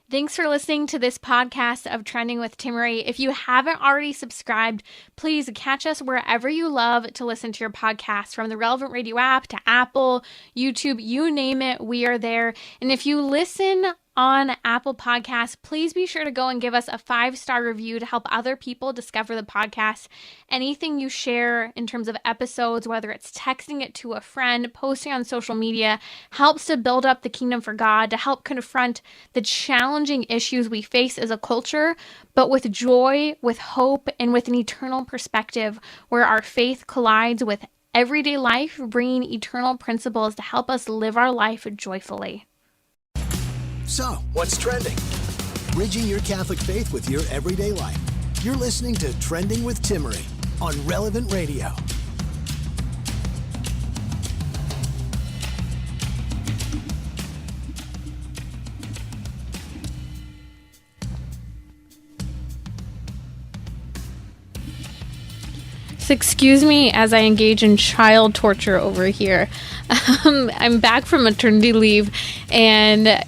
Thanks for listening to this podcast of Trending with Timmerie. If you haven't already subscribed, please catch us wherever you love to listen to your podcast, from the Relevant Radio app to Apple, YouTube, you name it, we are there. And if you listen on Apple Podcasts, please be sure to go and give us a 5-star review to help other people discover the podcast. Anything you share in terms of episodes, whether it's texting it to a friend, posting on social media, helps to build up the kingdom for God, to help confront the challenging issues we face as a culture, but with joy, with hope, and with an eternal perspective where our faith collides with everyday life, bringing eternal principles to help us live our life joyfully. So, what's trending? Bridging your Catholic faith with your everyday life. You're listening to Trending with Timmerie on Relevant Radio. So excuse me as I engage in child torture over here. I'm back from maternity leave, and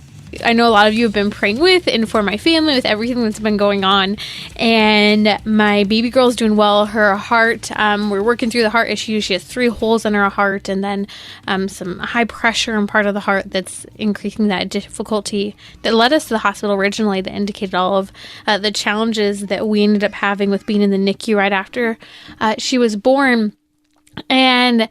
I know a lot of you have been praying with and for my family with everything that's been going on. And my baby girl's doing well. Her heart, we're working through the heart issue. She has 3 holes in her heart, and then some high pressure in part of the heart that's increasing that difficulty that led us to the hospital originally, that indicated all of the challenges that we ended up having with being in the NICU right after she was born. And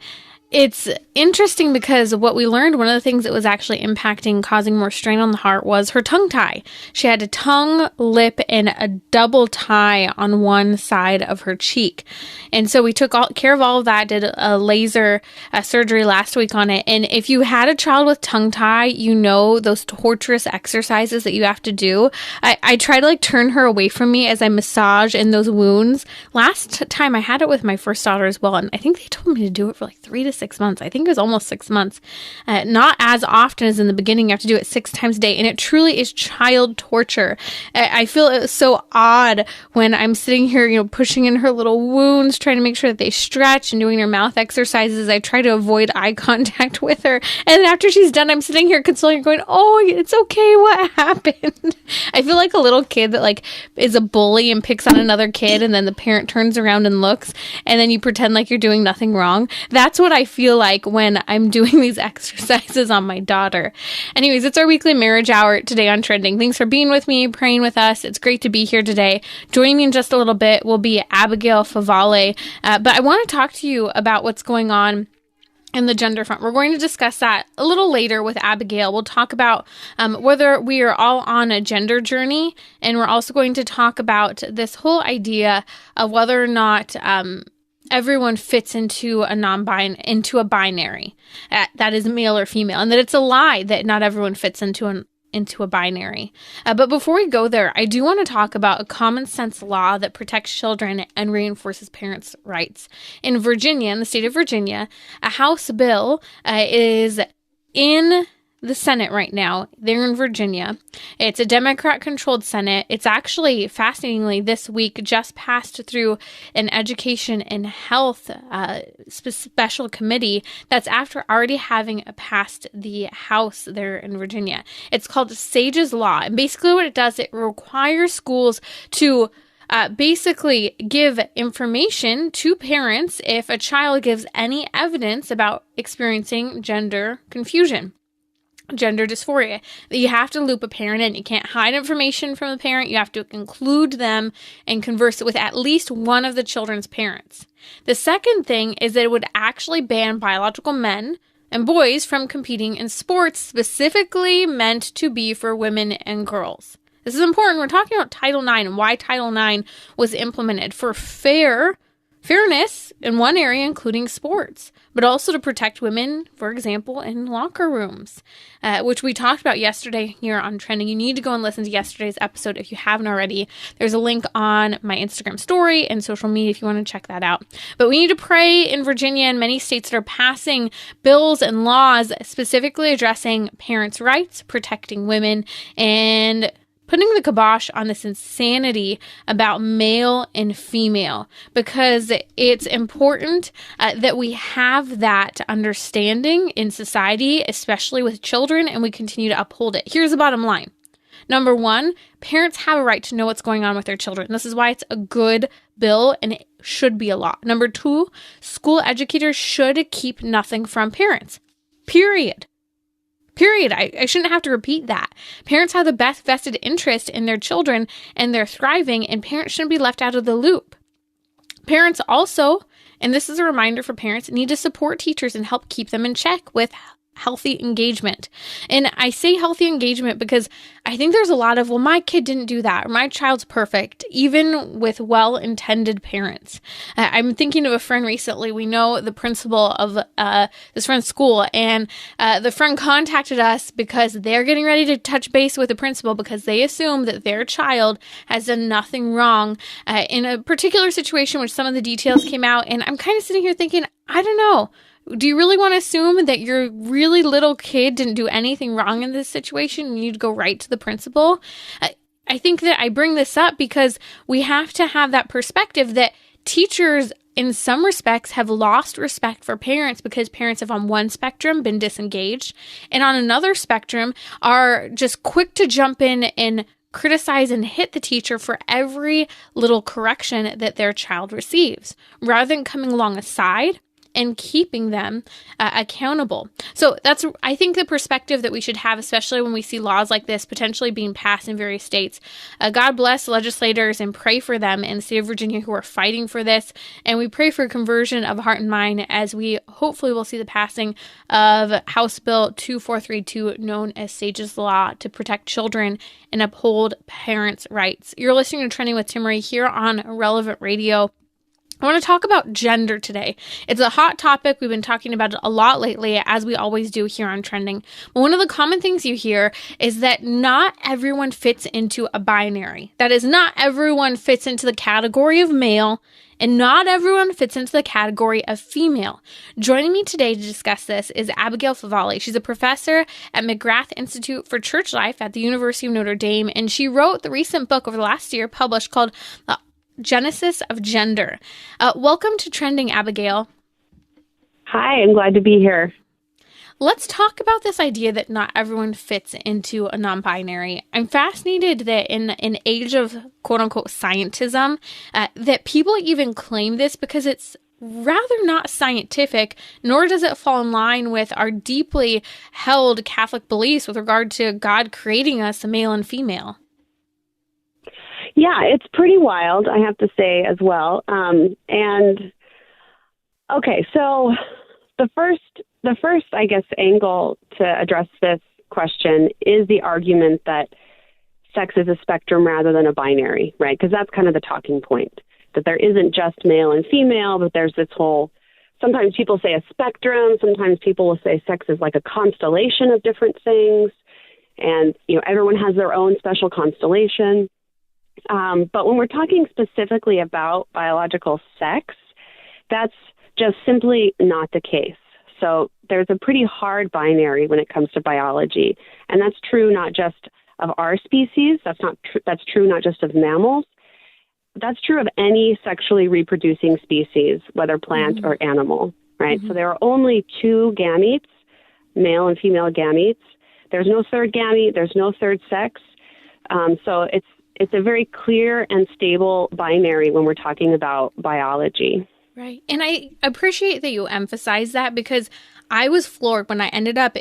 it's interesting because what we learned, one of the things that was actually impacting, causing more strain on the heart, was her tongue tie. She had a tongue, lip, and a double tie on one side of her cheek. And so we took care of all of that, did a laser surgery last week on it. And if you had a child with tongue tie, you know those torturous exercises that you have to do. I try to turn her away from me as I massage in those wounds. Last time I had it with my first daughter as well, and I think they told me to do it for 3 to 6 months. I think it was almost 6 months. Not as often as in the beginning. You have to do it 6 times a day, and it truly is child torture. I feel it's so odd when I'm sitting here, pushing in her little wounds, trying to make sure that they stretch, and doing her mouth exercises. I try to avoid eye contact with her, and after she's done, I'm sitting here consoling her, going, "Oh, it's okay. What happened?" I feel like a little kid that is a bully and picks on another kid, and then the parent turns around and looks, and then you pretend like you're doing nothing wrong. That's what I feel like when I'm doing these exercises on my daughter. Anyways, it's our weekly marriage hour today on Trending. Thanks for being with me, praying with us. It's great to be here today. Joining me in just a little bit will be Abigail Favale. But I want to talk to you about what's going on in the gender front. We're going to discuss that a little later with Abigail. We'll talk about whether we are all on a gender journey, and we're also going to talk about this whole idea of whether or not everyone fits into a binary that is male or female, and that it's a lie that not everyone fits into a binary. But before we go there, I do want to talk about a common sense law that protects children and reinforces parents' rights. In Virginia, in the state of Virginia, a House bill is in the Senate right now. They're in Virginia. It's a Democrat-controlled Senate. It's actually, fascinatingly, this week just passed through an education and health special committee. That's after already having passed the House there in Virginia. It's called SAGE's Law. And basically what it does, it requires schools to basically give information to parents if a child gives any evidence about experiencing gender confusion, gender dysphoria. You have to loop a parent in. You can't hide information from the parent. You have to include them and converse with at least one of the children's parents. The second thing is that it would actually ban biological men and boys from competing in sports specifically meant to be for women and girls. This is important. We're talking about Title IX and why Title IX was implemented for fairness in one area, including sports, but also to protect women, for example, in locker rooms, which we talked about yesterday here on Trending. You need to go and listen to yesterday's episode if you haven't already. There's a link on my Instagram story and social media if you want to check that out. But we need to pray in Virginia and many states that are passing bills and laws specifically addressing parents' rights, protecting women, and putting the kibosh on this insanity about male and female, because it's important that we have that understanding in society, especially with children, and we continue to uphold it. Here's the bottom line. Number one, parents have a right to know what's going on with their children. This is why it's a good bill and it should be a law. Number two, school educators should keep nothing from parents. Period. I shouldn't have to repeat that. Parents have the best vested interest in their children and their thriving, and parents shouldn't be left out of the loop. Parents also, and this is a reminder for parents, need to support teachers and help keep them in check with healthy engagement. And I say healthy engagement because I think there's a lot of, well, my kid didn't do that, or my child's perfect, even with well-intended parents. I'm thinking of a friend recently. We know the principal of this friend's school, and the friend contacted us because they're getting ready to touch base with the principal because they assume that their child has done nothing wrong in a particular situation, which some of the details came out. And I'm kind of sitting here thinking, I don't know. Do you really want to assume that your really little kid didn't do anything wrong in this situation and you'd go right to the principal? I think that I bring this up because we have to have that perspective that teachers in some respects have lost respect for parents because parents have on one spectrum been disengaged and on another spectrum are just quick to jump in and criticize and hit the teacher for every little correction that their child receives rather than coming alongside and keeping them accountable. So that's, I think, the perspective that we should have, especially when we see laws like this potentially being passed in various states. God bless legislators and pray for them in the state of Virginia who are fighting for this. And we pray for conversion of heart and mind as we hopefully will see the passing of House Bill 2432, known as SAGE's Law, to protect children and uphold parents' rights. You're listening to Trending with Timmerie here on Relevant Radio. I want to talk about gender today. It's a hot topic. We've been talking about it a lot lately, as we always do here on Trending. But one of the common things you hear is that not everyone fits into a binary. That is, not everyone fits into the category of male, and not everyone fits into the category of female. Joining me today to discuss this is Abigail Favale. She's a professor at McGrath Institute for Church Life at the University of Notre Dame, and she wrote the recent book over the last year published called The Genesis of Gender. Welcome to Trending, Abigail. Hi, I'm glad to be here. Let's talk about this idea that not everyone fits into a non-binary. I'm fascinated that in an age of quote-unquote scientism, that people even claim this because it's rather not scientific, nor does it fall in line with our deeply held Catholic beliefs with regard to God creating us a male and female. Yeah, it's pretty wild, I have to say as well. And okay, so the first, I guess, angle to address this question is the argument that sex is a spectrum rather than a binary, right? Because that's kind of the talking point, that there isn't just male and female, but there's this whole, sometimes people say a spectrum, sometimes people will say sex is like a constellation of different things, and, you know, everyone has their own special constellation. But when we're talking specifically about biological sex, that's just simply not the case. So there's a pretty hard binary when it comes to biology, and that's true not just of our species. That's true not just of mammals. That's true of any sexually reproducing species, whether plant or animal, right? So there are only two gametes, male and female gametes. There's no third gamete. There's no third sex. So it's a very clear and stable binary when we're talking about biology. Right. And I appreciate that you emphasize that because I was floored when I ended up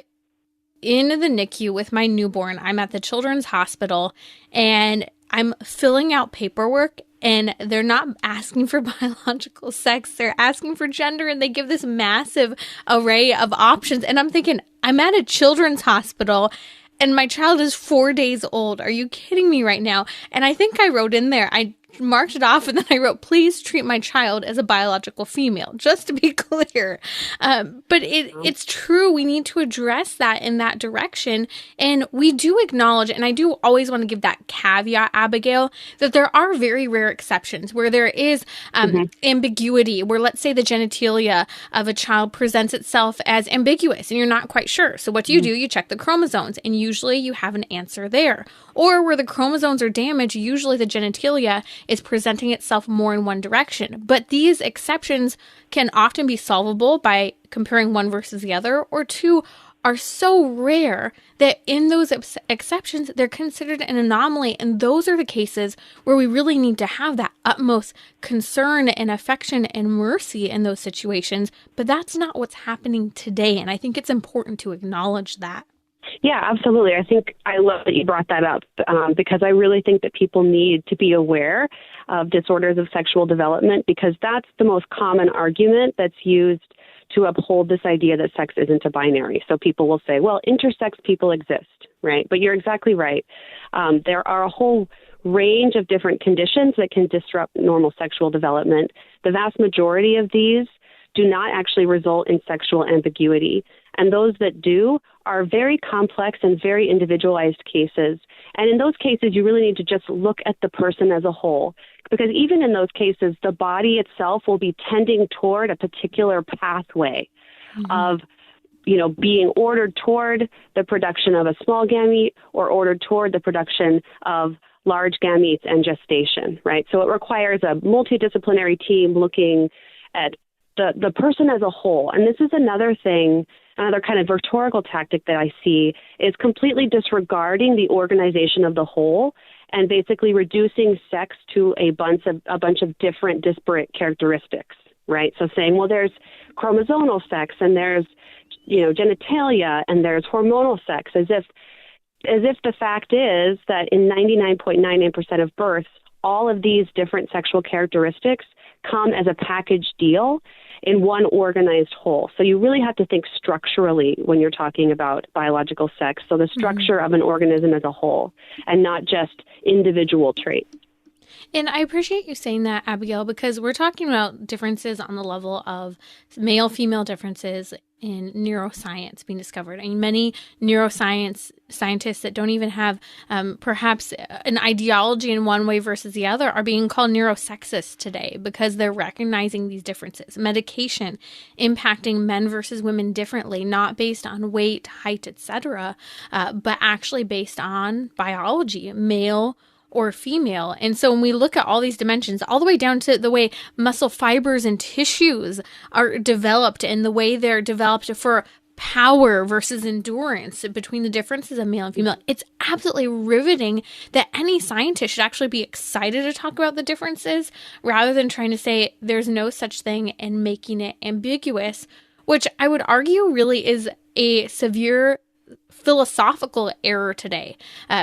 in the NICU with my newborn. I'm at the Children's Hospital and I'm filling out paperwork and they're not asking for biological sex. They're asking for gender, and they give this massive array of options. And I'm thinking, I'm at a children's hospital and my child is 4 days old. Are you kidding me right now? And I think I wrote in there, I marked it off, and then I wrote, please treat my child as a biological female, just to be clear. But it's true. We need to address that in that direction. And we do acknowledge, and I do always want to give that caveat, Abigail, that there are very rare exceptions where there is ambiguity, where let's say the genitalia of a child presents itself as ambiguous and you're not quite sure. So what do? You check the chromosomes, and usually you have an answer there. Or where the chromosomes are damaged, usually the genitalia is presenting itself more in one direction. But these exceptions can often be solvable by comparing one versus the other, or two, are so rare that in those exceptions, they're considered an anomaly. And those are the cases where we really need to have that utmost concern and affection and mercy in those situations. But that's not what's happening today. And I think it's important to acknowledge that. Yeah, absolutely. I love that you brought that up because I really think that people need to be aware of disorders of sexual development, because that's the most common argument that's used to uphold this idea that sex isn't a binary. So people will say, well, intersex people exist, right? But you're exactly right. There are a whole range of different conditions that can disrupt normal sexual development. The vast majority of these do not actually result in sexual ambiguity. And those that do are very complex and very individualized cases. And in those cases, you really need to just look at the person as a whole, because even in those cases, the body itself will be tending toward a particular pathway of, being ordered toward the production of a small gamete or ordered toward the production of large gametes and gestation, right? So it requires a multidisciplinary team looking at the person as a whole. And this is another kind of rhetorical tactic that I see, is completely disregarding the organization of the whole and basically reducing sex to a bunch of different disparate characteristics, right? So saying, well, there's chromosomal sex and there's, genitalia and there's hormonal sex, as if the fact is that in 99.99% of births, all of these different sexual characteristics come as a package deal in one organized whole. So you really have to think structurally when you're talking about biological sex. So the structure of an organism as a whole and not just individual traits. And I appreciate you saying that, Abigail, because we're talking about differences on the level of male-female differences in neuroscience being discovered. I mean, many neuroscience scientists that don't even have perhaps an ideology in one way versus the other are being called neurosexist today because they're recognizing these differences. Medication impacting men versus women differently, not based on weight, height, etc., but actually based on biology, male or female. And so when we look at all these dimensions, all the way down to the way muscle fibers and tissues are developed and the way they're developed for power versus endurance between the differences of male and female, it's absolutely riveting that any scientist should actually be excited to talk about the differences rather than trying to say there's no such thing and making it ambiguous, which I would argue really is a severe philosophical error today,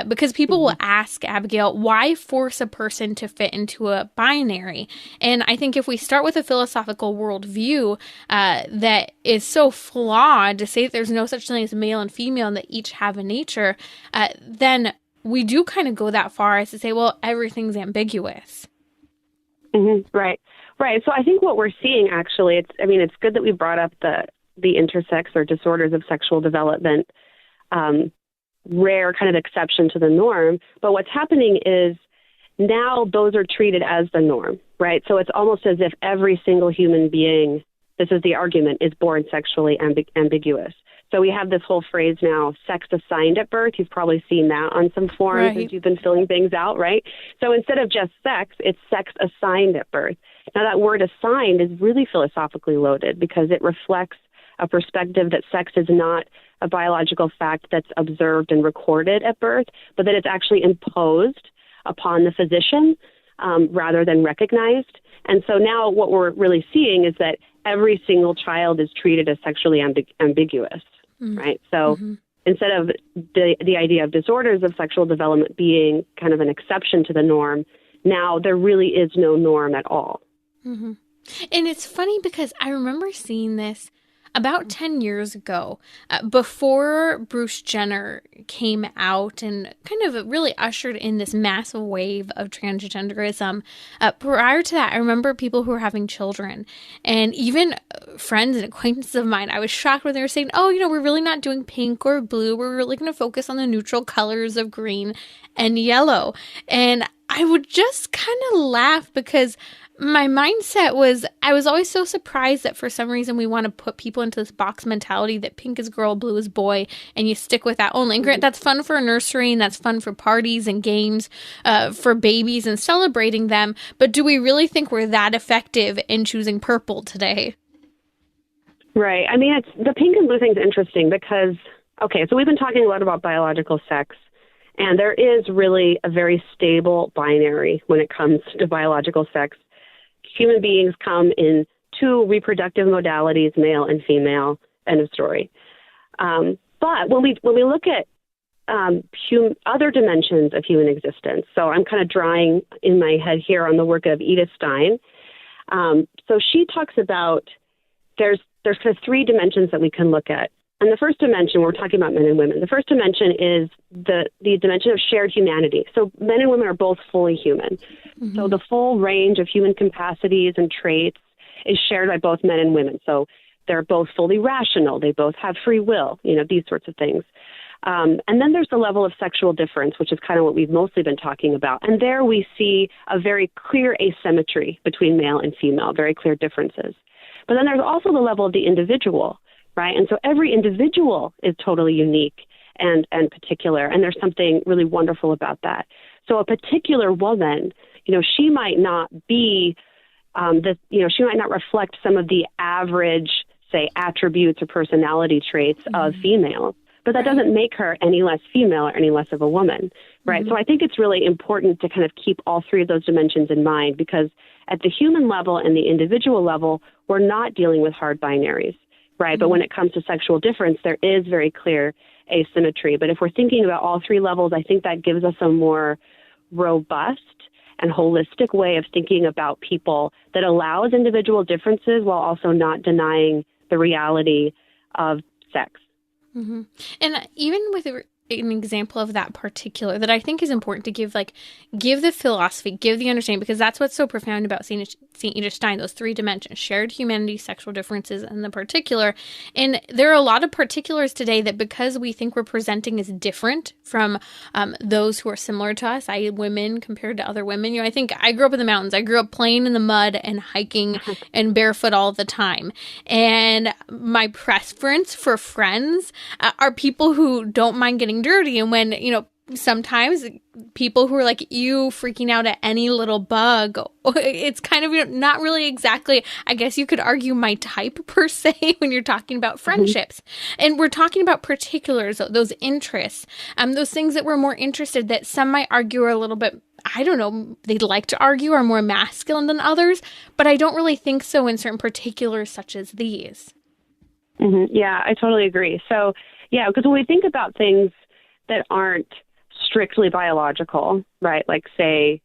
because people will ask, Abigail, why force a person to fit into a binary? And I think if we start with a philosophical worldview that is so flawed to say that there's no such thing as male and female and that each have a nature, then we do kind of go that far as to say, well, everything's ambiguous. Right. So I think what we're seeing actually, it's good that we brought up the intersex or disorders of sexual development rare kind of exception to the norm. But what's happening is now those are treated as the norm, right? So it's almost as if every single human being, this is the argument, is born sexually ambiguous. So we have this whole phrase now, sex assigned at birth. You've probably seen that on some forms as you've been filling things out, right? So instead of just sex, it's sex assigned at birth. Now that word assigned is really philosophically loaded because it reflects a perspective that sex is not a biological fact that's observed and recorded at birth, but that it's actually imposed upon the physician rather than recognized. And so now what we're really seeing is that every single child is treated as sexually ambiguous, right? So instead of the idea of disorders of sexual development being kind of an exception to the norm, now there really is no norm at all. And it's funny because I remember seeing this about 10 years ago, before Bruce Jenner came out and kind of really ushered in this massive wave of transgenderism. Prior to that, I remember people who were having children and even friends and acquaintances of mine. I was shocked when they were saying, oh, we're really not doing pink or blue. We're really going to focus on the neutral colors of green and yellow. And I would just kind of laugh because my mindset was, I was always so surprised that for some reason we want to put people into this box mentality that pink is girl, blue is boy, and you stick with that only. And great, that's fun for a nursery and that's fun for parties and games for babies and celebrating them. But do we really think we're that effective in choosing purple today? Right. I mean, it's the pink and blue thing's interesting because, okay, so we've been talking a lot about biological sex, and there is really a very stable binary when it comes to biological sex. Human beings come in two reproductive modalities, male and female, end of story. But when we look at other dimensions of human existence, so I'm kind of drawing in my head here on the work of Edith Stein. So she talks about there's kind of three dimensions that we can look at. And the first dimension, we're talking about men and women. The first dimension is the dimension of shared humanity. So men and women are both fully human. Mm-hmm. So the full range of human capacities and traits is shared by both men and women. So they're both fully rational. They both have free will, these sorts of things. And then there's the level of sexual difference, which is kind of what we've mostly been talking about. And there we see a very clear asymmetry between male and female, very clear differences. But then there's also the level of the individual, right? And so every individual is totally unique and particular, and there's something really wonderful about that. So a particular woman, she might not be she might not reflect some of the average, say, attributes or personality traits of females, but that doesn't make her any less female or any less of a woman, right? So I think it's really important to kind of keep all three of those dimensions in mind, because at the human level and the individual level, we're not dealing with hard binaries, right? But when it comes to sexual difference, there is very clear asymmetry. But if we're thinking about all three levels, I think that gives us a more robust and holistic way of thinking about people that allows individual differences while also not denying the reality of sex. Mm-hmm. And even with an example of that particular, that I think is important to give the philosophy, give the understanding, because that's what's so profound about St. Edith Stein, those three dimensions: shared humanity, sexual differences, and the particular. And there are a lot of particulars today that, because we think we're presenting as different from those who are similar to us, i.e. women compared to other women. I think I grew up in the mountains. I grew up playing in the mud and hiking and barefoot all the time. And my preference for friends are people who don't mind getting dirty. And when, sometimes people who are like you freaking out at any little bug, it's kind of not really exactly, I guess you could argue, my type per se when you're talking about friendships. And we're talking about particulars, those interests, those things that we're more interested, that some might argue are a little bit, I don't know, they'd like to argue are more masculine than others, but I don't really think so in certain particulars such as these. Mm-hmm. Yeah, I totally agree. So, yeah, because when we think about things that aren't strictly biological, right? Like, say,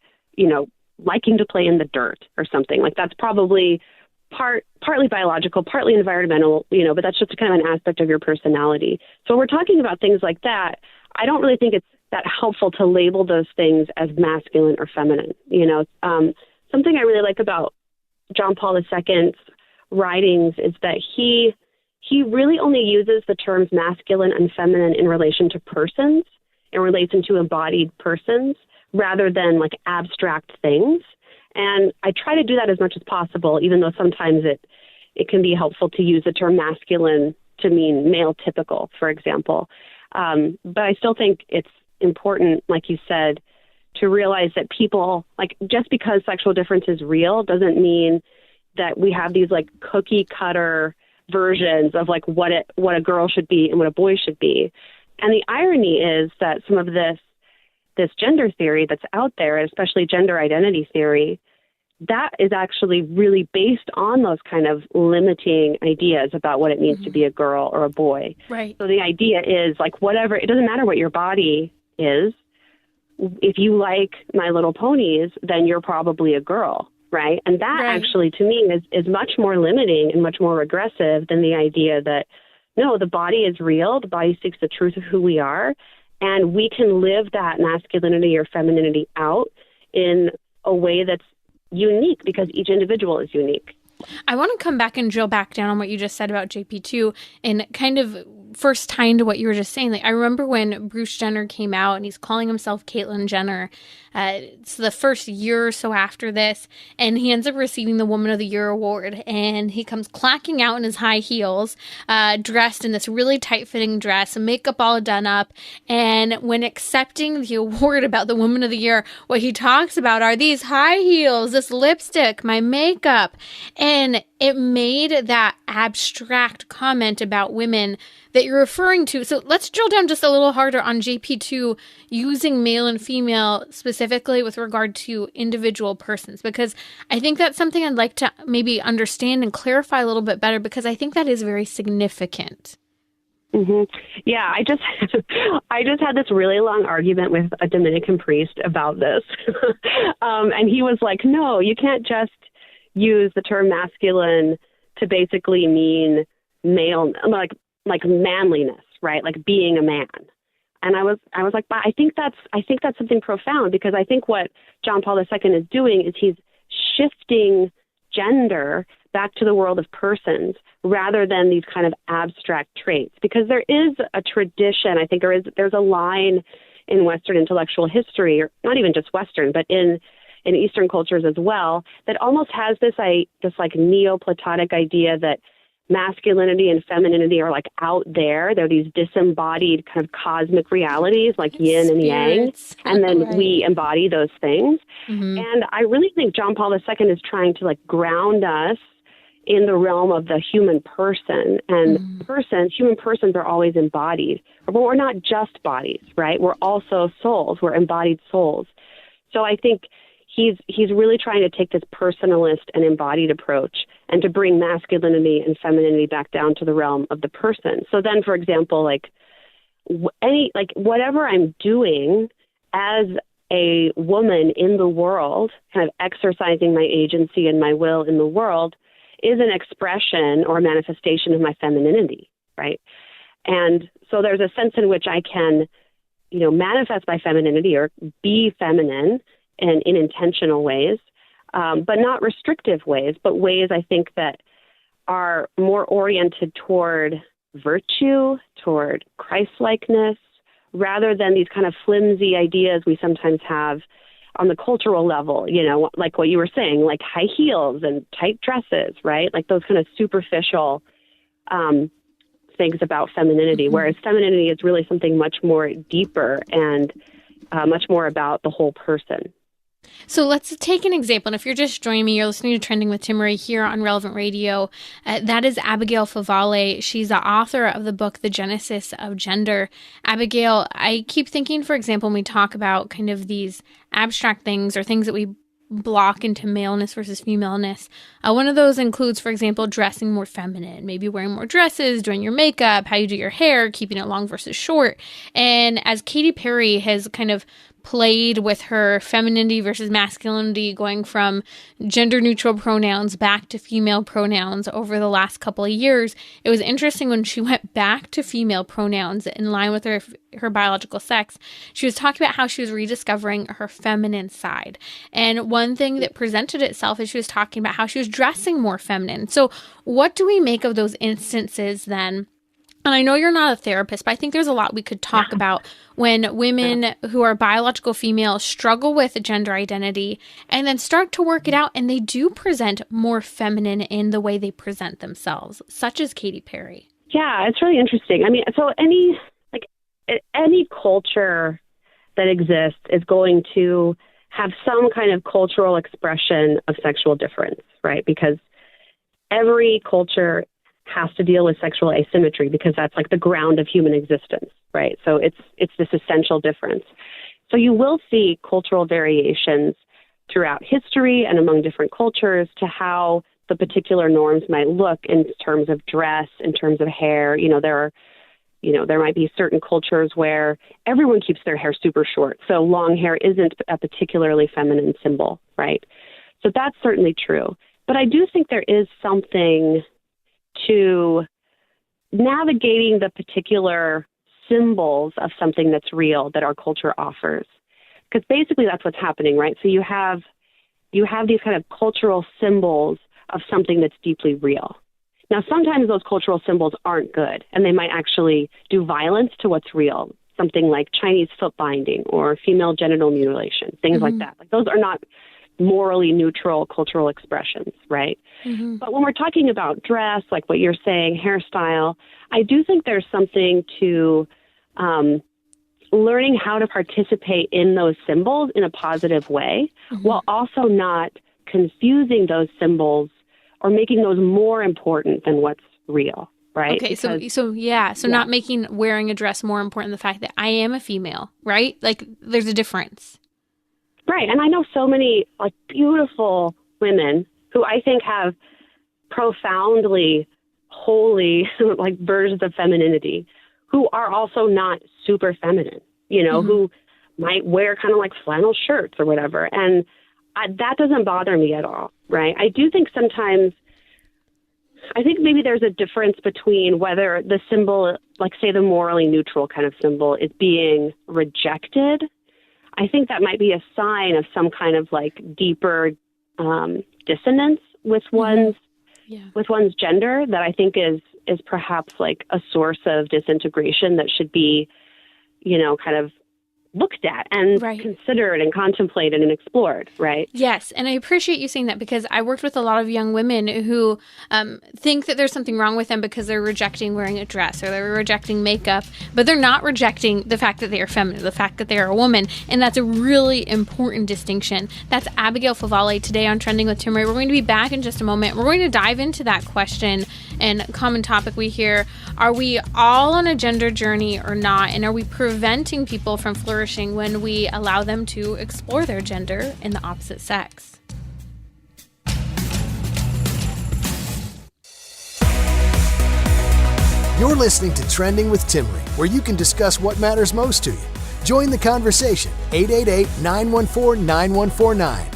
liking to play in the dirt or something, like that's probably partly biological, partly environmental, but that's just kind of an aspect of your personality. So when we're talking about things like that, I don't really think it's that helpful to label those things as masculine or feminine. Something I really like about John Paul II's writings is that he really only uses the terms masculine and feminine in relation to persons, in relation to embodied persons, rather than like abstract things. And I try to do that as much as possible, even though sometimes it can be helpful to use the term masculine to mean male typical, for example. But I still think it's important, like you said, to realize that people, like, just because sexual difference is real doesn't mean that we have these like cookie cutter versions of like what a girl should be and what a boy should be. And the irony is that some of this gender theory that's out there, especially gender identity theory, that is actually really based on those kind of limiting ideas about what it means to be a girl or a boy. Right. So the idea is like, whatever, it doesn't matter what your body is. If you like My Little Ponies, then you're probably a girl. Right. And that actually, to me, is much more limiting and much more regressive than the idea that, no, the body is real. The body speaks the truth of who we are. And we can live that masculinity or femininity out in a way that's unique, because each individual is unique. I want to come back and drill back down on what you just said about JP2 and kind of first tie into what you were just saying. Like, I remember when Bruce Jenner came out and he's calling himself Caitlyn Jenner. It's the first year or so after this, and he ends up receiving the Woman of the Year award, and he comes clacking out in his high heels, dressed in this really tight-fitting dress, makeup all done up, and when accepting the award about the Woman of the Year, what he talks about are these high heels, this lipstick, my makeup, and it made that abstract comment about women that you're referring to. So let's drill down just a little harder on JP2 using male and female specifically with regard to individual persons, because I think that's something I'd like to maybe understand and clarify a little bit better, because I think that is very significant. Mm-hmm. Yeah, I just had this really long argument with a Dominican priest about this. And he was like, no, you can't just use the term masculine to basically mean male, like manliness, right? Like being a man. And I was like, but I think that's something profound, because I think what John Paul II is doing is he's shifting gender back to the world of persons rather than these kind of abstract traits. Because there is a tradition, I think there's a line in Western intellectual history, or not even just Western, but in Eastern cultures as well, that almost has this like Neoplatonic idea that masculinity and femininity are like out there. They're these disembodied kind of cosmic realities like yin and yang. And then right. We embody those things. Mm-hmm. And I really think John Paul II is trying to like ground us in the realm of the human person. And human persons are always embodied. But we're not just bodies, right? We're also souls. We're embodied souls. So I think he's really trying to take this personalist and embodied approach and to bring masculinity and femininity back down to the realm of the person. So then, for example, whatever I'm doing as a woman in the world, kind of exercising my agency and my will in the world, is an expression or manifestation of my femininity, right? And so there's a sense in which I can, manifest my femininity or be feminine and in intentional ways, but not restrictive ways, but ways I think that are more oriented toward virtue, toward Christ-likeness, rather than these kind of flimsy ideas we sometimes have on the cultural level, like what you were saying, like high heels and tight dresses, right? Like those kind of superficial things about femininity, whereas femininity is really something much more deeper and much more about the whole person. So let's take an example. And if you're just joining me, you're listening to Trending with Timmerie here on Relevant Radio. That is Abigail Favale. She's the author of the book, The Genesis of Gender. Abigail, I keep thinking, for example, when we talk about kind of these abstract things or things that we block into maleness versus femaleness. One of those includes, for example, dressing more feminine, maybe wearing more dresses, doing your makeup, how you do your hair, keeping it long versus short. And as Katy Perry has kind of played with her femininity versus masculinity, going from gender neutral pronouns back to female pronouns over the last couple of years, it was interesting when she went back to female pronouns in line with her biological sex. She was talking about how she was rediscovering her feminine side. And one thing that presented itself is she was talking about how she was dressing more feminine. So what do we make of those instances then? And I know you're not a therapist, but I think there's a lot we could talk about when women who are biological female struggle with gender identity and then start to work it out, and they do present more feminine in the way they present themselves, such as Katy Perry. Yeah, it's really interesting. I mean, so any culture that exists is going to have some kind of cultural expression of sexual difference, right? Because every culture has to deal with sexual asymmetry because that's like the ground of human existence, right? So it's this essential difference. So you will see cultural variations throughout history and among different cultures to how the particular norms might look in terms of dress, in terms of hair. There might be certain cultures where everyone keeps their hair super short. So long hair isn't a particularly feminine symbol, right? So that's certainly true. But I do think there is something to navigating the particular symbols of something that's real that our culture offers. Because basically that's what's happening, right? So you have these kind of cultural symbols of something that's deeply real. Now, sometimes those cultural symbols aren't good, and they might actually do violence to what's real, something like Chinese foot binding or female genital mutilation, things like that. Like, those are not morally neutral cultural expressions, right? But when we're talking about dress, like what you're saying, hairstyle, I do think there's something to learning how to participate in those symbols in a positive way, while also not confusing those symbols or making those more important than what's real, right? Okay, so not making wearing a dress more important than the fact that I am a female, right? Like, there's a difference. Right, and I know so many like beautiful women who I think have profoundly holy like versions of femininity, who are also not super feminine, you know, who might wear kind of like flannel shirts or whatever. And that doesn't bother me at all, right? I do think sometimes, I think maybe there's a difference between whether the symbol, like say the morally neutral kind of symbol, is being rejected. I think that might be a sign of some kind of like deeper dissonance with one's gender that I think is perhaps like a source of disintegration that should be, you know, kind of looked at and considered and contemplated and explored, right? Yes, and I appreciate you saying that, because I worked with a lot of young women who think that there's something wrong with them because they're rejecting wearing a dress or they're rejecting makeup, but they're not rejecting the fact that they are feminine, the fact that they are a woman, and that's a really important distinction. That's Abigail Favale today on Trending with Timmerie. We're going to be back in just a moment. We're going to dive into that question and common topic we hear. Are we all on a gender journey or not? And are we preventing people from flourishing when we allow them to explore their gender in the opposite sex? You're listening to Trending with Timmerie, where you can discuss what matters most to you. Join the conversation, 888-914-9149.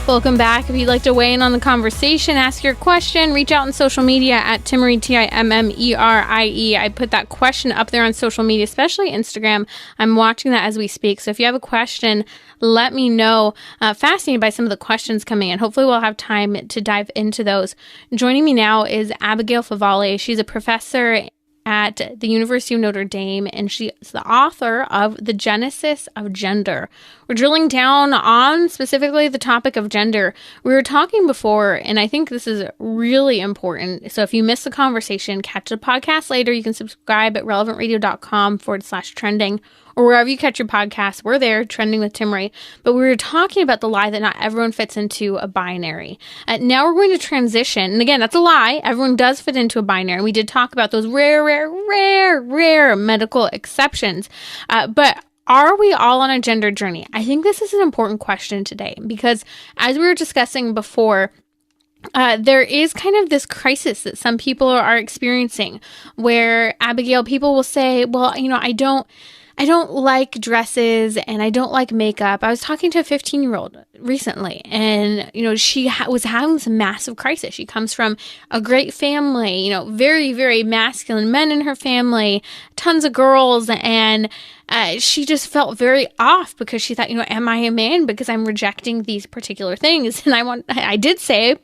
Welcome back. If you'd like to weigh in on the conversation, ask your question, reach out on social media at Timmerie, Timmerie. I put that question up there on social media, especially Instagram. I'm watching that as we speak. So if you have a question, let me know. Fascinated by some of the questions coming in. Hopefully we'll have time to dive into those. Joining me now is Abigail Favale. She's a professor at the University of Notre Dame, and she's the author of The Genesis of Gender. We're drilling down on specifically the topic of gender. We were talking before, and I think this is really important. So if you missed the conversation, catch the podcast later. You can subscribe at relevantradio.com/trending, or wherever you catch your podcasts. We're there, Trending with Timmerie. But we were talking about the lie that not everyone fits into a binary. Now we're going to transition. And again, that's a lie. Everyone does fit into a binary. We did talk about those rare medical exceptions. But are we all on a gender journey? I think this is an important question today, because as we were discussing before, there is kind of this crisis that some people are experiencing where, Abigail, people will say, well, you know, I don't like dresses and I don't like makeup. I was talking to a 15-year-old recently, and, you know, she was having this massive crisis. She comes from a great family, you know, very, very masculine men in her family, tons of girls, and she just felt very off because she thought, you know, am I a man because I'm rejecting these particular things? And I did say,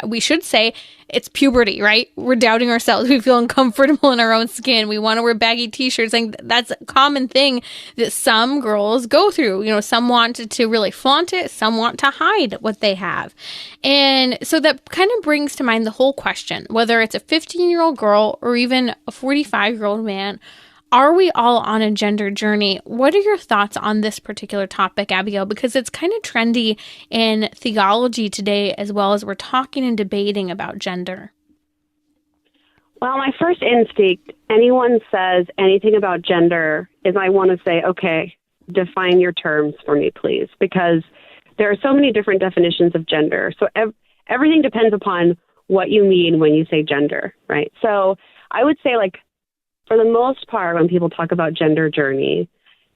we should say, it's puberty, right? We're doubting ourselves. We feel uncomfortable in our own skin. We want to wear baggy t-shirts. And that's a common thing that some girls go through. You know, some want to really flaunt it. Some want to hide what they have. And so that kind of brings to mind the whole question, whether it's a 15-year-old girl or even a 45-year-old man. Are we all on a gender journey? What are your thoughts on this particular topic, Abigail? Because it's kind of trendy in theology today, as well as we're talking and debating about gender. Well, my first instinct, anyone says anything about gender, is I want to say, okay, define your terms for me, please, because there are so many different definitions of gender. So everything depends upon what you mean when you say gender, right? So I would say, like, for the most part, when people talk about gender journey,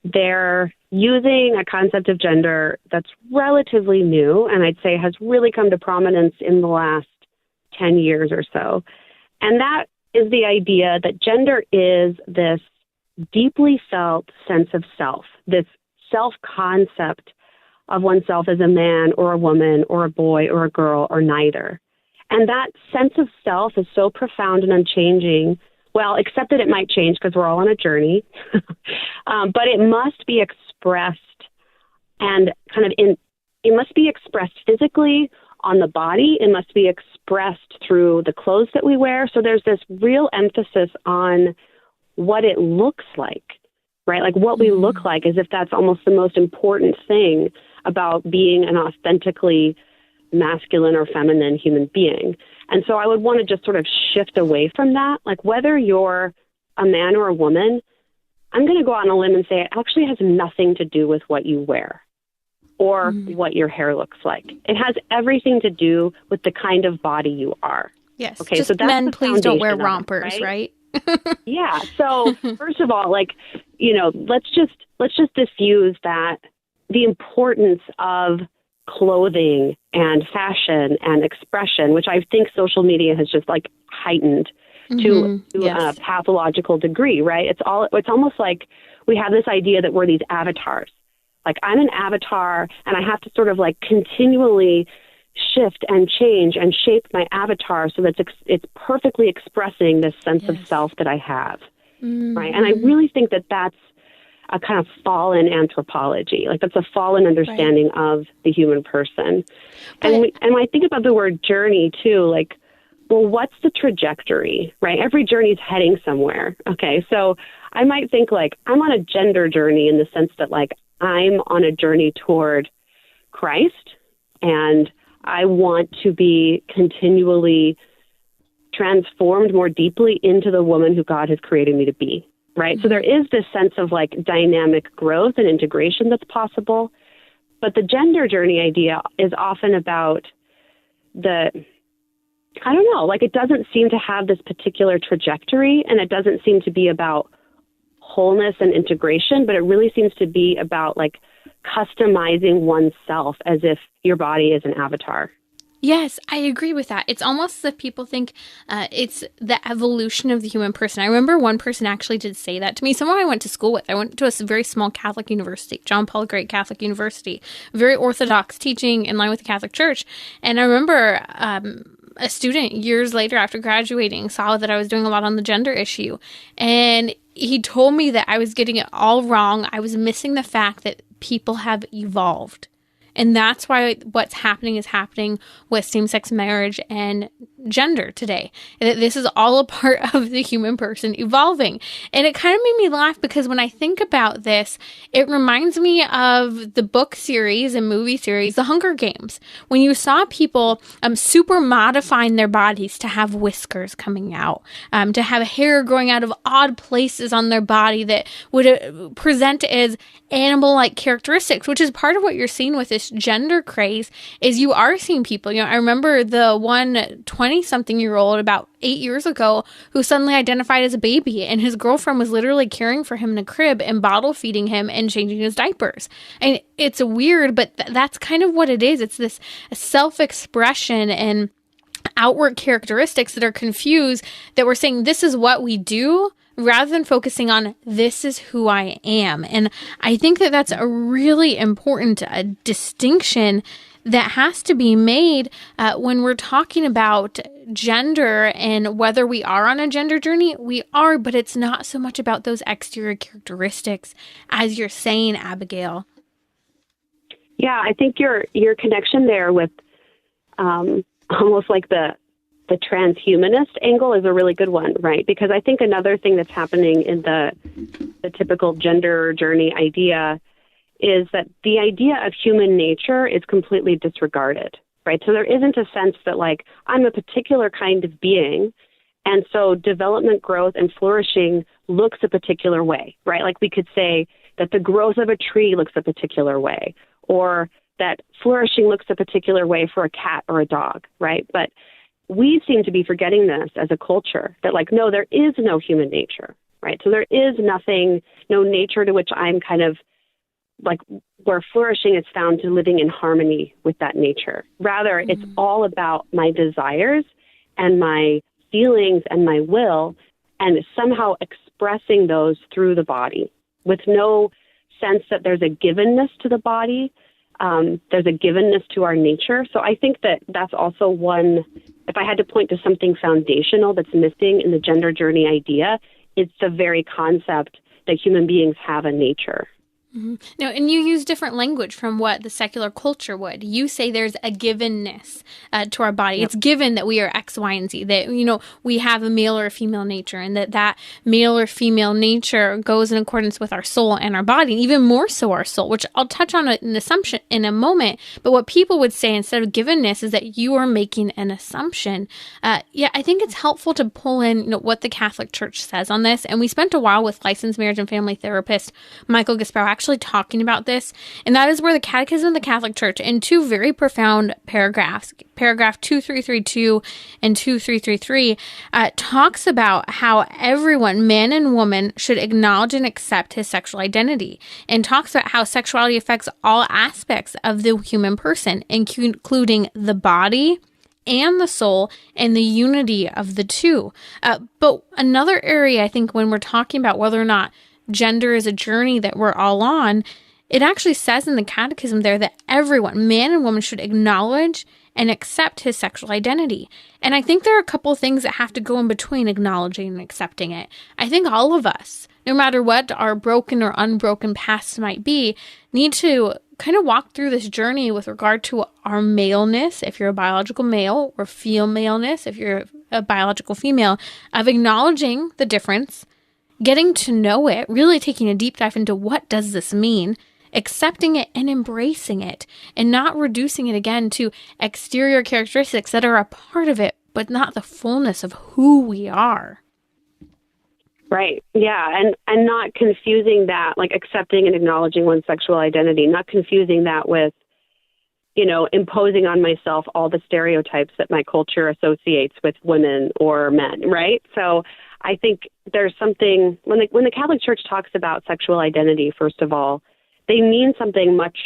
they're using a concept of gender that's relatively new, and I'd say has really come to prominence in the last 10 years or so. And that is the idea that gender is this deeply felt sense of self, this self-concept of oneself as a man or a woman or a boy or a girl or neither. And that sense of self is so profound and unchanging. Well, except that it might change because we're all on a journey. But it must be expressed and it must be expressed physically on the body. It must be expressed through the clothes that we wear. So there's this real emphasis on what it looks like, right? Like what we look like, as if that's almost the most important thing about being an authentically masculine or feminine human being. And so I would want to just sort of shift away from that. Like whether you're a man or a woman, I'm going to go out on a limb and say it actually has nothing to do with what you wear or what your hair looks like. It has everything to do with the kind of body you are. Yes. Okay. Just So that's men, the please don't wear foundation of rompers, it, right? Yeah. So first of all, like, let's just diffuse that the importance of clothing and fashion and expression, which I think social media has just like heightened to a pathological degree, right? It's almost like we have this idea that we're these avatars. Like I'm an avatar and I have to sort of like continually shift and change and shape my avatar so that it's perfectly expressing this sense of self that I have, right? And I really think that that's a kind of fallen anthropology. Like that's a fallen understanding of the human person. And when I think about the word journey too, like, well, what's the trajectory, right? Every journey is heading somewhere. Okay. So I might think like I'm on a gender journey in the sense that like I'm on a journey toward Christ and I want to be continually transformed more deeply into the woman who God has created me to be. Right. So there is this sense of like dynamic growth and integration that's possible. But the gender journey idea is often about it doesn't seem to have this particular trajectory, and it doesn't seem to be about wholeness and integration, but it really seems to be about like customizing oneself as if your body is an avatar. Yes, I agree with that. It's almost that people think it's the evolution of the human person. I remember one person actually did say that to me. Someone I went to school with. I went to a very small Catholic university, John Paul Great Catholic University, very orthodox teaching in line with the Catholic Church. And I remember a student years later after graduating saw that I was doing a lot on the gender issue. And he told me that I was getting it all wrong. I was missing the fact that people have evolved. And that's why what's happening is happening with same-sex marriage and gender today. This is all a part of the human person evolving. And it kind of made me laugh because when I think about this, it reminds me of the book series and movie series, The Hunger Games, when you saw people super modifying their bodies to have whiskers coming out, to have hair growing out of odd places on their body that would present as animal-like characteristics, which is part of what you're seeing with this gender craze, is you are seeing people. I remember the one 20-something-year-old about 8 years ago who suddenly identified as a baby, and his girlfriend was literally caring for him in a crib and bottle feeding him and changing his diapers. And it's weird, but that's kind of what it is. It's this self-expression and outward characteristics that are confused, that we're saying this is what we do, rather than focusing on this is who I am. And I think that that's a really important distinction that has to be made when we're talking about gender and whether we are on a gender journey. We are, but it's not so much about those exterior characteristics as you're saying, Abigail. Yeah, I think your connection there with almost like the transhumanist angle is a really good one, right? Because I think another thing that's happening in the typical gender journey idea is that the idea of human nature is completely disregarded, right? So there isn't a sense that like I'm a particular kind of being, and so development, growth, and flourishing looks a particular way, right? Like we could say that the growth of a tree looks a particular way, or that flourishing looks a particular way for a cat or a dog, right? But we seem to be forgetting this as a culture, that like, no, there is no human nature, right? So there is no nature to which I'm kind of like, where flourishing is found to living in harmony with that nature. Rather, it's all about my desires and my feelings and my will, and somehow expressing those through the body with no sense that there's a givenness to the body. There's a givenness to our nature. So I think that that's also one, if I had to point to something foundational that's missing in the gender journey idea, it's the very concept that human beings have a nature. Mm-hmm. Now, and you use different language from what the secular culture would. You say there's a givenness to our body. Yep. It's given that we are X, Y, and Z, that, we have a male or a female nature, and that male or female nature goes in accordance with our soul and our body, and even more so our soul, which I'll touch on an assumption in a moment. But what people would say instead of givenness is that you are making an assumption. I think it's helpful to pull in what the Catholic Church says on this. And we spent a while with licensed marriage and family therapist Michael Gasparo actually talking about this, and that is where the Catechism of the Catholic Church, in two very profound paragraphs, paragraph 2332 and 2333, talks about how everyone, man and woman, should acknowledge and accept his sexual identity, and talks about how sexuality affects all aspects of the human person, including the body and the soul and the unity of the two. But another area, I think, when we're talking about whether or not gender is a journey that we're all on, it actually says in the catechism there that everyone, man and woman, should acknowledge and accept his sexual identity. And I think there are a couple of things that have to go in between acknowledging and accepting it. I think all of us, no matter what our broken or unbroken past might be, need to kind of walk through this journey with regard to our maleness, if you're a biological male, or femaleness, if you're a biological female, of acknowledging the difference, getting to know it, really taking a deep dive into what does this mean, accepting it and embracing it, and not reducing it again to exterior characteristics that are a part of it, but not the fullness of who we are. Right. Yeah. And not confusing that, like accepting and acknowledging one's sexual identity, not confusing that with, imposing on myself all the stereotypes that my culture associates with women or men. Right. So I think there's something, when the Catholic Church talks about sexual identity, first of all, they mean something much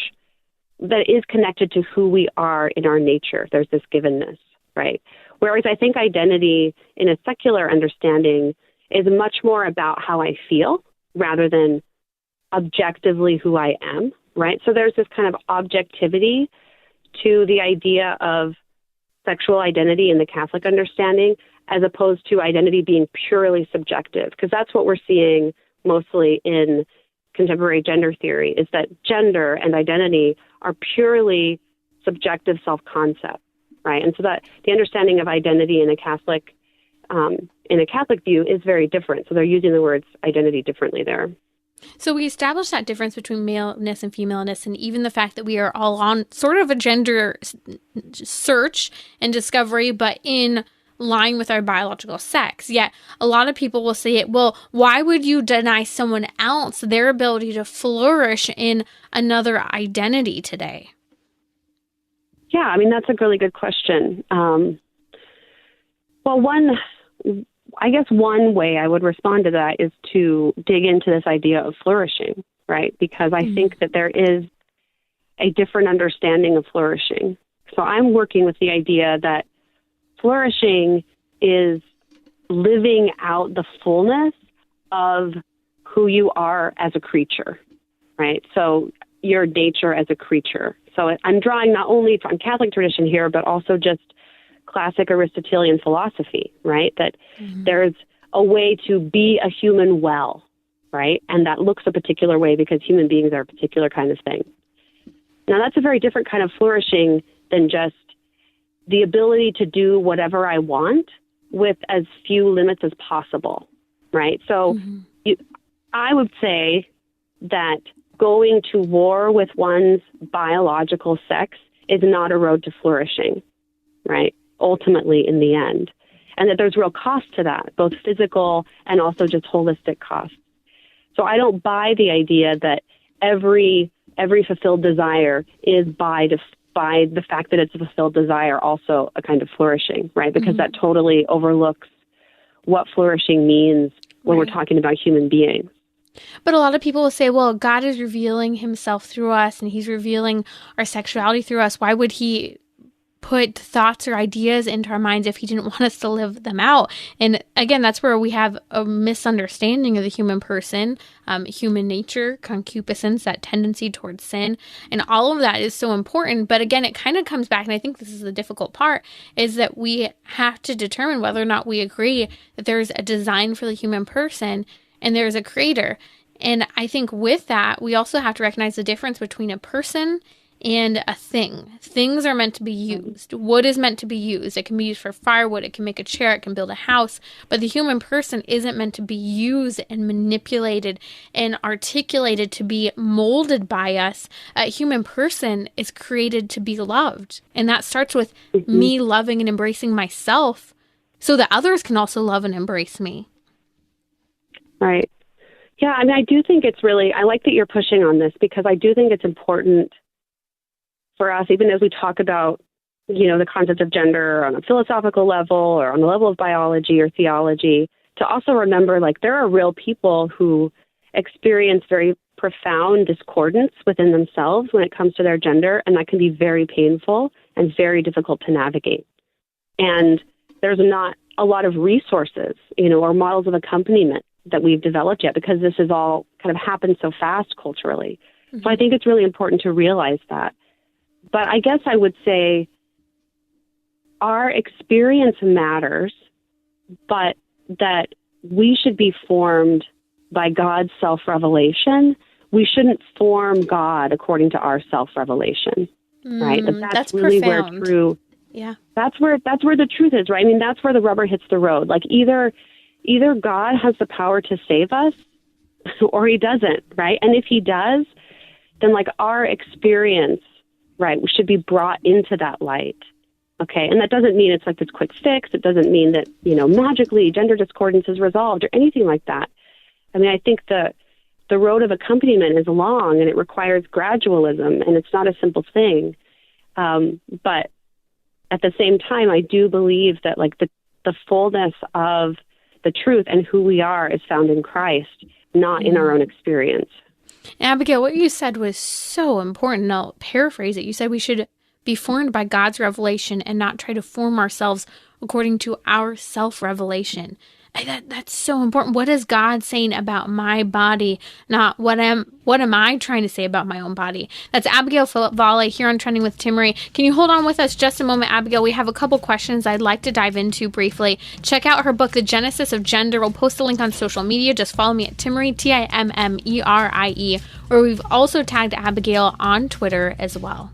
that is connected to who we are in our nature. There's this givenness, right? Whereas I think identity in a secular understanding is much more about how I feel rather than objectively who I am, right? So there's this kind of objectivity to the idea of sexual identity in the Catholic understanding, as opposed to identity being purely subjective, because that's what we're seeing mostly in contemporary gender theory, is that gender and identity are purely subjective self-concept, right? And so that the understanding of identity in a Catholic view is very different. So they're using the words identity differently there. So we established that difference between maleness and femaleness, and even the fact that we are all on sort of a gender search and discovery, but in line with our biological sex. Yet a lot of people will say it, well, why would you deny someone else their ability to flourish in another identity today? Yeah, I mean, that's a really good question. I guess one way I would respond to that is to dig into this idea of flourishing, right? Because I think that there is a different understanding of flourishing. So I'm working with the idea that flourishing is living out the fullness of who you are as a creature, right? So your nature as a creature. So I'm drawing not only from Catholic tradition here, but also just classic Aristotelian philosophy, right? That there's a way to be a human well, right? And that looks a particular way because human beings are a particular kind of thing. Now, that's a very different kind of flourishing than just the ability to do whatever I want with as few limits as possible, right? So I would say that going to war with one's biological sex is not a road to flourishing, right? Ultimately, in the end. And that there's real cost to that, both physical and also just holistic costs. So I don't buy the idea that every fulfilled desire is by the fact that it's a fulfilled desire also a kind of flourishing, right? Because that totally overlooks what flourishing means when we're talking about human beings. But a lot of people will say, well, God is revealing himself through us and he's revealing our sexuality through us. Why would he put thoughts or ideas into our minds if he didn't want us to live them out. And again, that's where we have a misunderstanding of the human person, human nature, concupiscence, that tendency towards sin. And all of that is so important. But again, it kind of comes back, and I think this is the difficult part, is that we have to determine whether or not we agree that there's a design for the human person and there's a creator. And I think with that, we also have to recognize the difference between a person and a thing. Things are meant to be used. Wood is meant to be used. It can be used for firewood. It can make a chair. It can build a house. But the human person isn't meant to be used and manipulated and articulated to be molded by us. A human person is created to be loved. And that starts with me loving and embracing myself so that others can also love and embrace me. Right. Yeah, I mean, I do think it's really, I like that you're pushing on this, because I do think it's important for us, even as we talk about, the concept of gender on a philosophical level or on the level of biology or theology, to also remember, like, there are real people who experience very profound discordance within themselves when it comes to their gender, and that can be very painful and very difficult to navigate. And there's not a lot of resources, or models of accompaniment that we've developed yet, because this has all kind of happened so fast culturally. Mm-hmm. So I think it's really important to realize that. But I guess I would say our experience matters, but that we should be formed by God's self-revelation. We shouldn't form God according to our self-revelation, right? But that's really profound. Where true, yeah. That's where the truth is, right? I mean, that's where the rubber hits the road. Like either God has the power to save us or he doesn't, right? And if he does, then like our experience, right, we should be brought into that light. Okay. And that doesn't mean it's like this quick fix. It doesn't mean that, magically gender discordance is resolved or anything like that. I mean, I think the road of accompaniment is long and it requires gradualism, and it's not a simple thing. But at the same time, I do believe that like the fullness of the truth and who we are is found in Christ, not in our own experience. Abigail, what you said was so important. And I'll paraphrase it. You said we should be formed by God's revelation and not try to form ourselves according to our self-revelation. That's so important. What is God saying about my body? Not what am I trying to say about my own body? That's Abigail Philip-Vale here on Trending with Timmerie. Can you hold on with us just a moment, Abigail? We have a couple questions I'd like to dive into briefly. Check out her book, The Genesis of Gender. We'll post a link on social media. Just follow me at Timmerie, Timmerie, where we've also tagged Abigail on Twitter as well.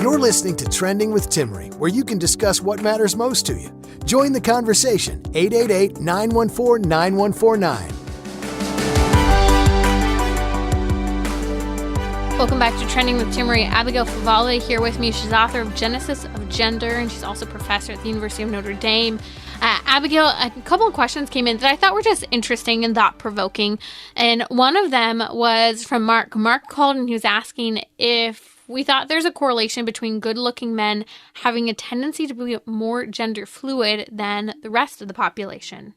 You're listening to Trending with Timmerie, where you can discuss what matters most to you. Join the conversation, 888-914-9149. Welcome back to Trending with Timmerie. Abigail Philip-Vale here with me. She's author of Genesis of Gender, and she's also professor at the University of Notre Dame. Abigail, a couple of questions came in that I thought were just interesting and thought-provoking. And one of them was from Mark. Mark called and he was asking if we thought there's a correlation between good-looking men having a tendency to be more gender fluid than the rest of the population.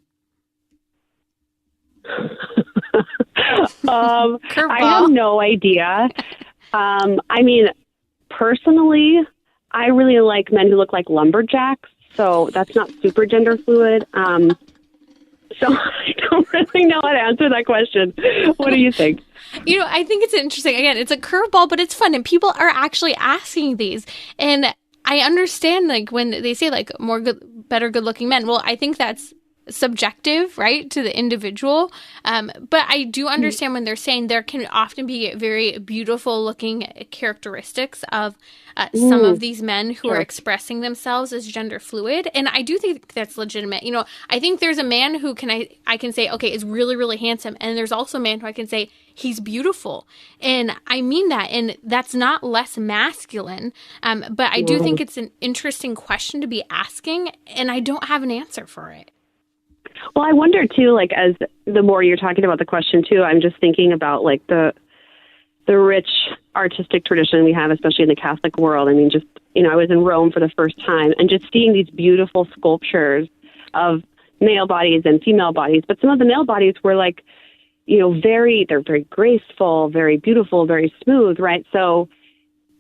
I have no idea. I mean, personally, I really like men who look like lumberjacks, so that's not super gender fluid. So I don't really know how to answer that question. What do you think? I think it's interesting. Again, it's a curveball, but it's fun. And people are actually asking these. And I understand, like, when they say, like, better good-looking men. Well, I think that's subjective, right, to the individual. But I do understand when they're saying there can often be very beautiful looking characteristics of some of these men who are expressing themselves as gender fluid. And I do think that's legitimate. I think there's a man who I can say, okay, is really, really handsome. And there's also a man who I can say he's beautiful. And I mean that. And that's not less masculine. But I do think it's an interesting question to be asking. And I don't have an answer for it. Well, I wonder, too, like, as the more you're talking about the question, too, I'm just thinking about, like, the the rich artistic tradition we have, especially in the Catholic world. I mean, just, I was in Rome for the first time, and just seeing these beautiful sculptures of male bodies and female bodies, but some of the male bodies were like, they're very graceful, very beautiful, very smooth, right? So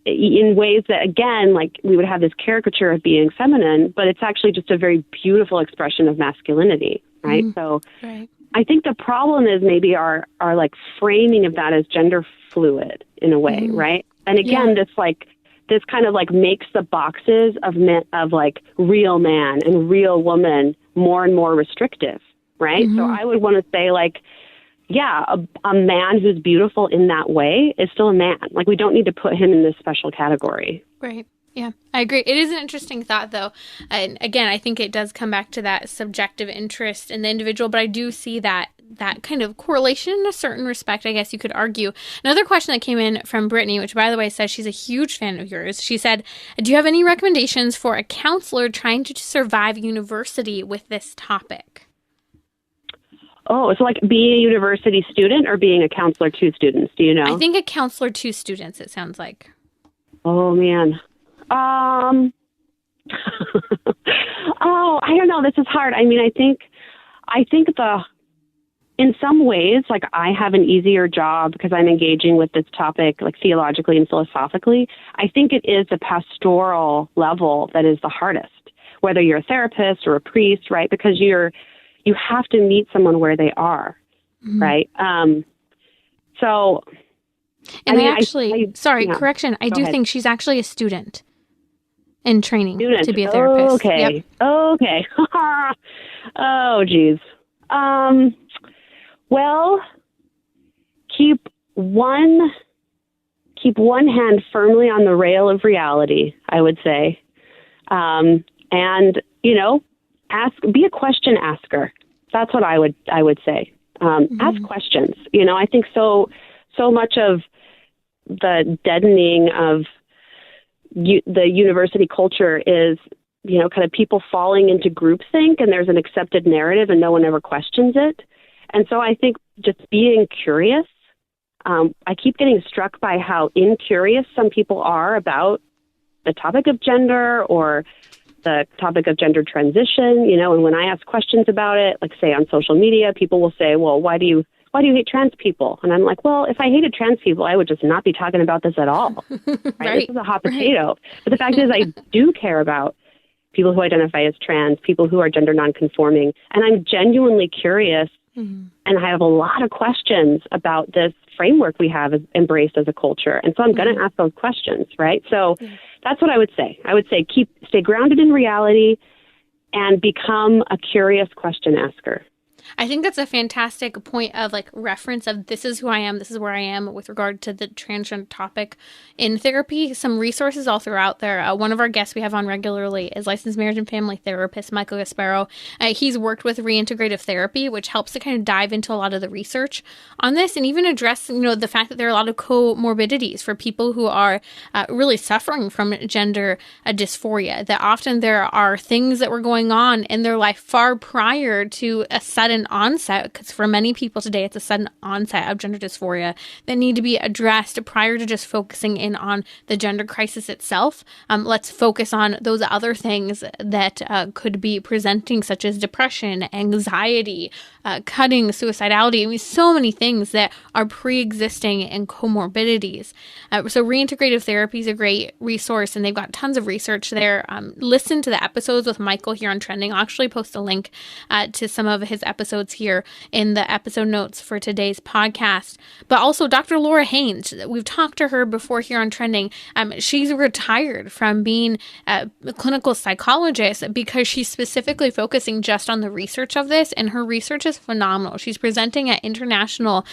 in ways that, again, like we would have this caricature of being feminine, but it's actually just a very beautiful expression of masculinity, right? So right. I think the problem is maybe our like framing of that as gender fluid in a way, right? And again, this kind of like makes the boxes of like real man and real woman more and more restrictive, right? So I would want to say like, yeah, a man who's beautiful in that way is still a man. Like, we don't need to put him in this special category. Right. Yeah, I agree. It is an interesting thought, though. And again, I think it does come back to that subjective interest in the individual, but I do see that kind of correlation in a certain respect, I guess you could argue. Another question that came in from Brittany, which, by the way, says she's a huge fan of yours. She said, do you have any recommendations for a counselor trying to survive university with this topic? Oh, so like being a university student or being a counselor to students, do you know? I think a counselor to students, it sounds like. Oh, man. I don't know. This is hard. I mean, I think in some ways, like I have an easier job because I'm engaging with this topic, like theologically and philosophically. I think it is the pastoral level that is the hardest, whether you're a therapist or a priest, right? Because you have to meet someone where they are, right? So, and correction. I do think she's actually a student in training to be a therapist. Okay. Yep. Okay. Oh, geez. Well, keep one hand firmly on the rail of reality, I would say. And, be a question asker. That's what I would say. Ask questions. I think so much of the deadening of the university culture is, kind of people falling into groupthink, and there's an accepted narrative and no one ever questions it. And so I think just being curious, I keep getting struck by how incurious some people are about the topic of gender or the topic of gender transition, and when I ask questions about it, like say on social media, people will say, well, why do you hate trans people? And I'm like, well, if I hated trans people, I would just not be talking about this at all. Right? This is a hot potato. But the fact is I do care about people who identify as trans, people who are gender nonconforming. And I'm genuinely curious and I have a lot of questions about this framework we have embraced as a culture. And so I'm going to ask those questions, right? So that's what I would say. I would say stay grounded in reality and become a curious question asker. I think that's a fantastic point of like reference of this is who I am, this is where I am with regard to the transgender topic in therapy. Some resources all throughout there. One of our guests we have on regularly is licensed marriage and family therapist Michael Gasparo. He's worked with reintegrative therapy, which helps to kind of dive into a lot of the research on this and even address, the fact that there are a lot of comorbidities for people who are really suffering from gender dysphoria, that often there are things that were going on in their life far prior to a sudden onset, because for many people today it's a sudden onset of gender dysphoria that need to be addressed prior to just focusing in on the gender crisis itself. Let's focus on those other things that could be presenting, such as depression, anxiety, cutting, suicidality. I mean, so many things that are pre-existing and comorbidities. So reintegrative therapy is a great resource, and they've got tons of research there. Listen to the episodes with Michael here on Trending. I'll actually post a link to some of his episodes here in the episode notes for today's podcast. But also Dr. Laura Haynes, we've talked to her before here on Trending. She's retired from being a clinical psychologist because she's specifically focusing just on the research of this, and her research is phenomenal. She's presenting at international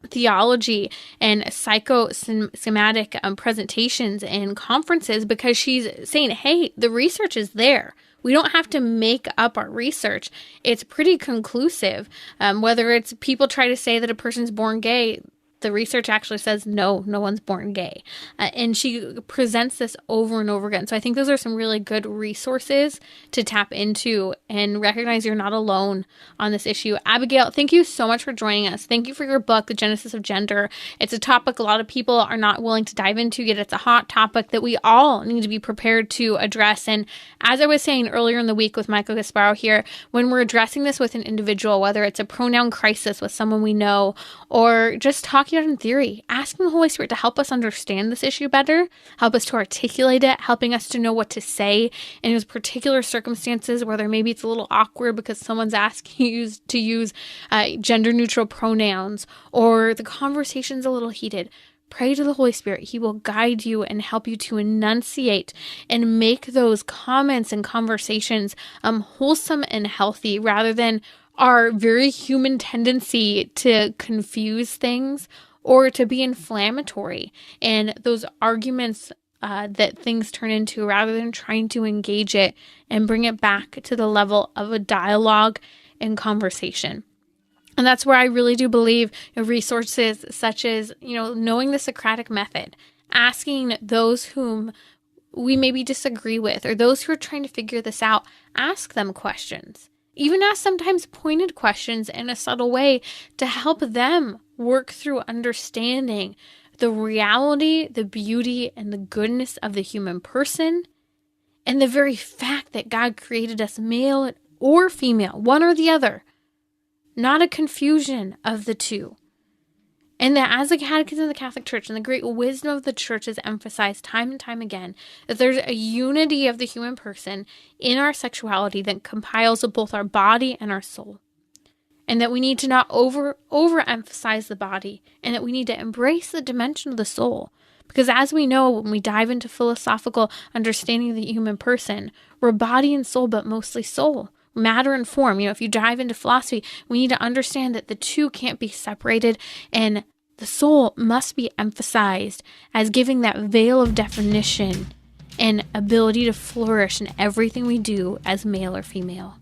theology and psychosomatic presentations and conferences because she's saying, hey, the research is there. We don't have to make up our research. It's pretty conclusive. Whether it's people try to say that a person's born gay, The research actually says no one's born gay. And she presents this over and over again. So I think those are some really good resources to tap into and recognize you're not alone on this issue. Abigail, thank you so much for joining us. Thank you for your book, The Genesis of Gender. It's a topic a lot of people are not willing to dive into, yet it's a hot topic that we all need to be prepared to address. And as I was saying earlier in the week with Michael Gasparo here, when we're addressing this with an individual, whether it's a pronoun crisis with someone we know, or just talking out in theory, asking the Holy Spirit to help us understand this issue better, help us to articulate it, helping us to know what to say in those particular circumstances, whether maybe it's a little awkward because someone's asking you to use gender-neutral pronouns, or the conversation's a little heated. Pray to the Holy Spirit. He will guide you and help you to enunciate and make those comments and conversations wholesome and healthy, rather than our very human tendency to confuse things or to be inflammatory, and those arguments that things turn into, rather than trying to engage it and bring it back to the level of a dialogue and conversation. And that's where I really do believe resources such as, knowing the Socratic method, asking those whom we maybe disagree with, or those who are trying to figure this out, ask them questions. Even ask sometimes pointed questions in a subtle way to help them work through understanding the reality, the beauty, and the goodness of the human person, and the very fact that God created us male or female, one or the other. Not a confusion of the two. And that as the Catechism of the Catholic Church and the great wisdom of the Church has emphasized time and time again, that there's a unity of the human person in our sexuality that compiles of both our body and our soul. And that we need to not overemphasize the body, and that we need to embrace the dimension of the soul. Because as we know, when we dive into philosophical understanding of the human person, we're body and soul, but mostly soul. Matter and form. If you dive into philosophy, we need to understand that the two can't be separated, and the soul must be emphasized as giving that veil of definition and ability to flourish in everything we do as male or female.